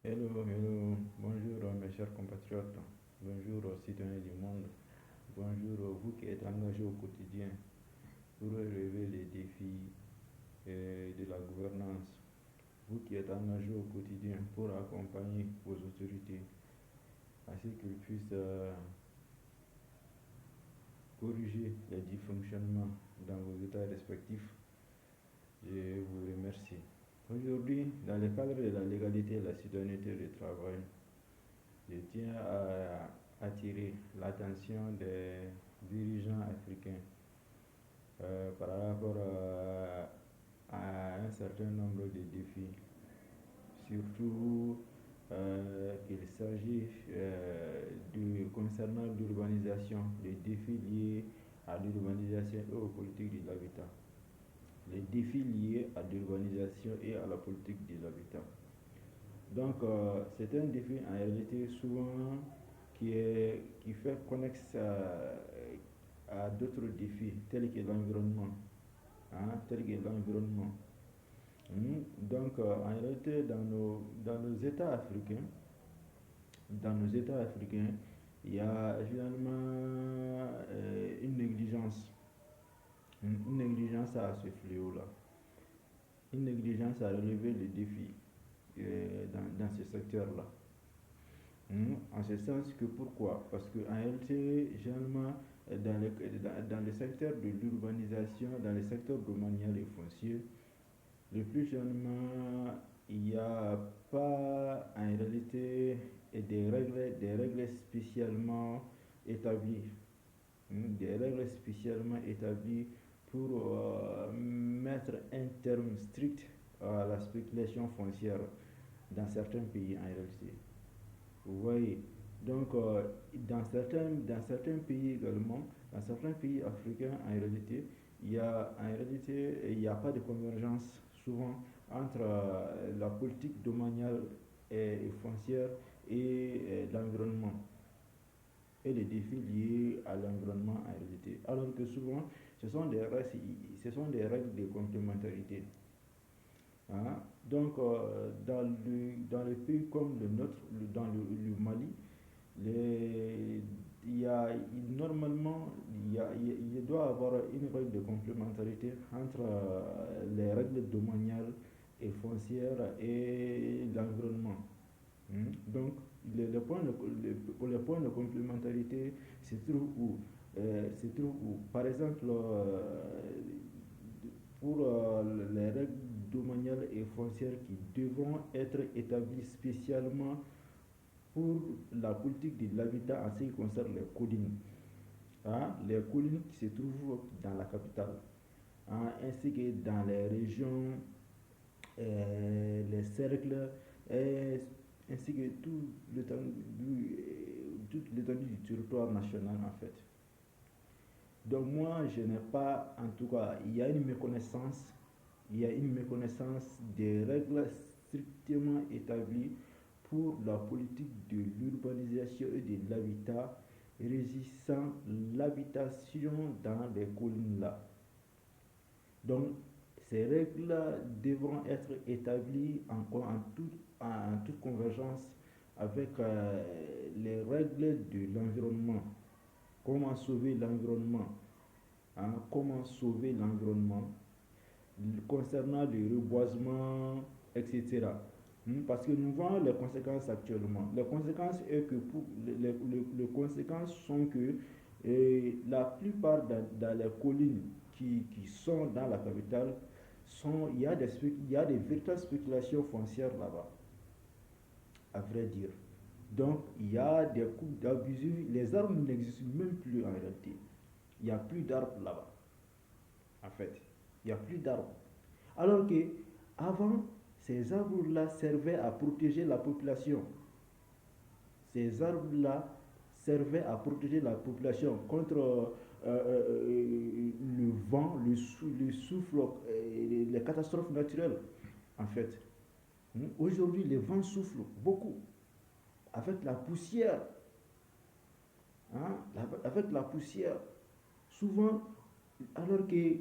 Hello, hello, bonjour mes chers compatriotes, bonjour citoyens du monde, bonjour vous qui êtes engagés au quotidien pour relever les défis de la gouvernance, vous qui êtes engagés au quotidien pour accompagner vos autorités ainsi qu'ils puissent corriger les dysfonctionnements dans vos états respectifs. Je vous remercie. Aujourd'hui, dans le cadre de la légalité, la citoyenneté et le travail, je tiens à attirer l'attention des dirigeants africains par rapport à un certain nombre de défis, surtout qu'il s'agit concernant l'urbanisation, les défis liés à l'urbanisation et aux politiques de l'habitat. Les défis liés à l'urbanisation et à la politique de l'habitat. Donc, c'est un défi en réalité souvent qui fait connexe à d'autres défis tels que l'environnement. Tel que l'environnement. Donc, en réalité, dans nos États africains, il y a finalement une négligence à ce fléau-là, une négligence à relever les défis dans ce secteur-là. En ce sens que pourquoi? Parce qu'en réalité, généralement, dans le secteur de l'urbanisation, dans le secteur domanial et foncier, le plus généralement, il n'y a pas en réalité des règles spécialement établies. Des règles spécialement établies pour mettre un terme strict à la spéculation foncière dans certains pays en réalité. Vous voyez, donc dans certains pays également, dans certains pays africains en réalité, il y a pas de convergence souvent entre la politique domaniale et foncière et l'environnement et les défis liés à l'environnement en réalité. Alors que souvent, ce sont des règles de complémentarité. Donc, dans les pays comme le nôtre, le Mali, les, il y a, normalement, il doit y avoir une règle de complémentarité entre les règles domaniales et foncières et l'environnement. Donc, pour les points de complémentarité, c'est trouve où par exemple, pour les règles domaniales et foncières qui devront être établies spécialement pour la politique de l'habitat en ce qui concerne les collines. Les collines qui se trouvent dans la capitale, ainsi que dans les régions, les cercles, et, ainsi que toute l'étendue du territoire national en fait. Donc moi, je n'ai pas, en tout cas, il y a une méconnaissance des règles strictement établies pour la politique de l'urbanisation et de l'habitat régissant l'habitation dans les collines là. Donc, ces règles devront être établies en toute convergence avec les règles de l'environnement. Comment sauver l'environnement? Comment sauver l'environnement concernant le reboisement, etc. Parce que nous voyons les conséquences actuellement. Les conséquences, est que les conséquences sont que la plupart dans les collines qui sont dans la capitale, il y a des véritables spéculations foncières là-bas, à vrai dire. Donc, il y a des coupes d'abus. Les arbres n'existent même plus en réalité. Il n'y a plus d'arbres là-bas, en fait. Il n'y a plus d'arbres. Alors que, avant, ces arbres-là servaient à protéger la population. Ces arbres-là servaient à protéger la population contre le vent, le souffle, les catastrophes naturelles, en fait. Aujourd'hui, les vents soufflent beaucoup avec la poussière. Avec la poussière, souvent, alors que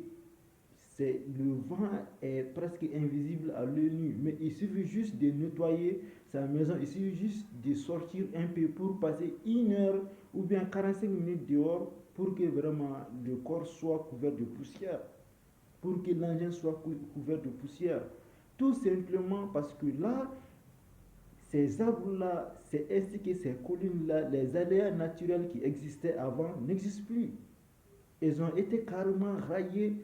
le vent est presque invisible à l'œil nu, mais il suffit juste de nettoyer sa maison, il suffit juste de sortir un peu pour passer 1 heure ou bien 45 minutes dehors pour que vraiment le corps soit couvert de poussière, pour que l'engin soit couvert de poussière. Tout simplement parce que là, ces arbres-là, c'est ainsi que ces collines-là, les aléas naturels qui existaient avant n'existent plus. Ils ont été carrément raillés,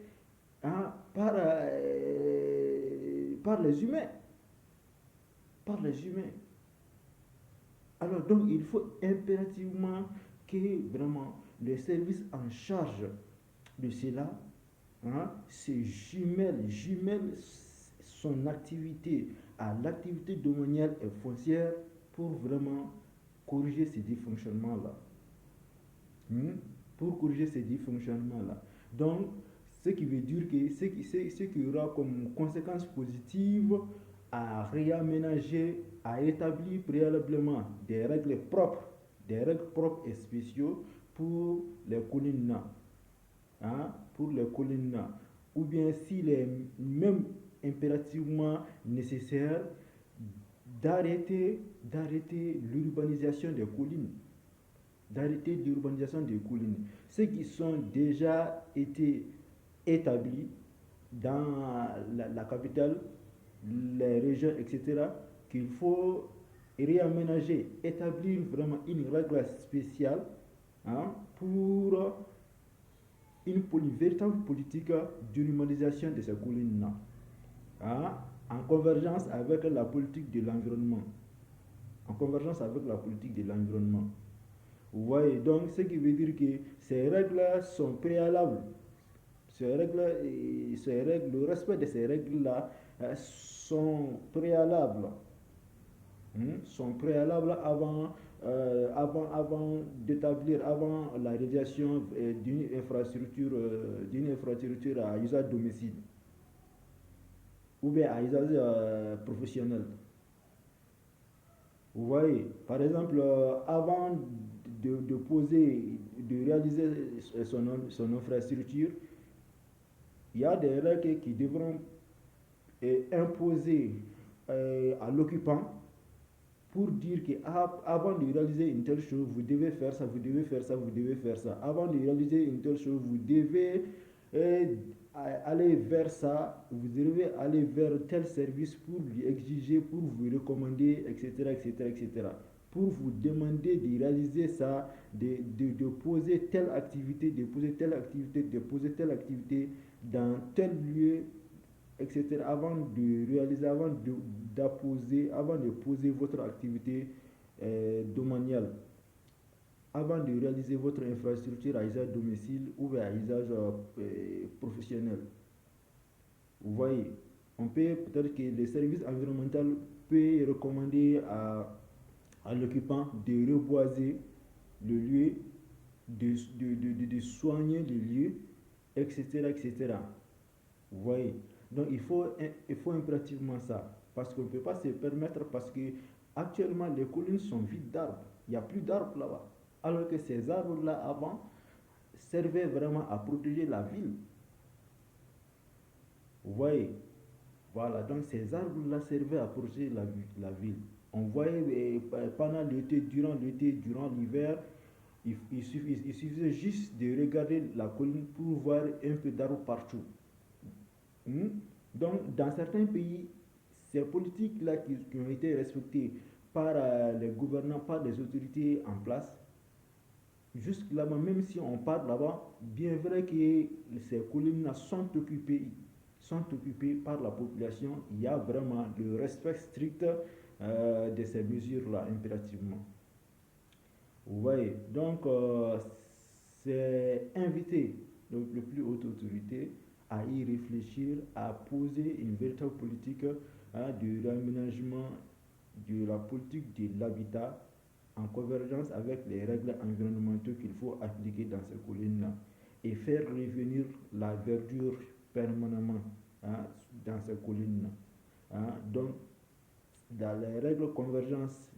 hein, par les humains. Par les humains. Alors donc il faut impérativement que vraiment les services en charge de cela, hein, c'est jumelle son activité à l'activité domaniale et foncière pour vraiment corriger ces dysfonctionnements-là. Hmm, pour corriger ces dysfonctionnements-là. Donc, ce qui veut dire que ce qui aura comme conséquence positive à réaménager, à établir préalablement des règles propres et spéciaux pour les collines, hein, pour les collines, ou bien s'il est même impérativement nécessaire d'arrêter l'urbanisation des collines, ceux qui sont déjà été établis dans la capitale, les régions, etc., qu'il faut réaménager, établir vraiment une règle spéciale, hein, pour une véritable politique d'urbanisation de ces collines-là, hein, en convergence avec la politique de l'environnement. En convergence avec la politique de l'environnement. Vous voyez, donc ce qui veut dire que ces règles-là sont préalables. Le respect de ces règles-là sont préalables. Sont préalables avant d'établir, avant la réalisation d'une infrastructure à usage domicile ou bien à usage professionnel. Vous voyez, par exemple, avant de réaliser son infrastructure, il y a des règles qui devront imposer à l'occupant pour dire qu'avant de réaliser une telle chose, vous devez faire ça, vous devez faire ça, vous devez faire ça. Avant de réaliser une telle chose, vous devez aller vers ça, vous devez aller vers tel service pour lui exiger, pour vous recommander, etc., etc., etc. Pour vous demander de réaliser ça, de poser telle activité, de poser telle activité, de poser telle activité dans tel lieu, etc. Avant de réaliser, avant de poser votre activité domaniale, avant de réaliser votre infrastructure à usage domicile ou à usage professionnel. Vous voyez, on peut peut-être que les services environnementaux peuvent recommander à l'occupant de reboiser le lieu, de soigner le lieu, etc., etc. Vous voyez, donc il faut impérativement ça, parce qu'on ne peut pas se permettre, parce que actuellement les collines sont vides d'arbres, il n'y a plus d'arbres là-bas, alors que ces arbres-là avant servaient vraiment à protéger la ville. Vous voyez, voilà, donc ces arbres-là servaient à protéger la ville. On voyait pendant l'été, durant l'hiver, il suffisait juste de regarder la colline pour voir un peu d'arbres partout. Donc, dans certains pays, ces politiques-là qui ont été respectées par les gouvernants, par les autorités en place, jusque là-bas, même si on part là-bas, bien vrai que ces collines-là sont occupées par la population, il y a vraiment le respect strict de ces mesures-là, impérativement. Vous voyez, donc c'est inviter le plus haute autorité à y réfléchir, à poser une véritable politique de réaménagement de la politique de l'habitat en convergence avec les règles environnementales qu'il faut appliquer dans ces collines-là et faire revenir la verdure permanemment, hein, dans ces collines-là. Donc, dans les règles de convergence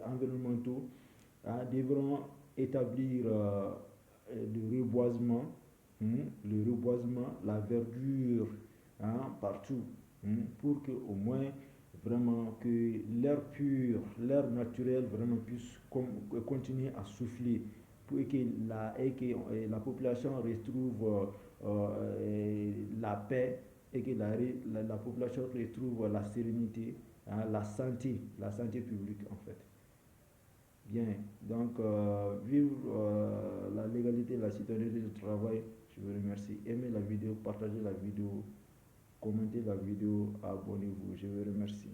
environnementaux, devront établir le reboisement, le reboisement, la verdure, partout, pour que au moins vraiment que l'air pur, l'air naturel vraiment puisse continuer à souffler pour que la population retrouve la paix et que la population retrouve la sérénité, la santé publique en fait. Bien, donc vive la légalité, la citoyenneté du travail. Je vous remercie. Aimez la vidéo, partagez la vidéo, commentez la vidéo, abonnez-vous. Je vous remercie.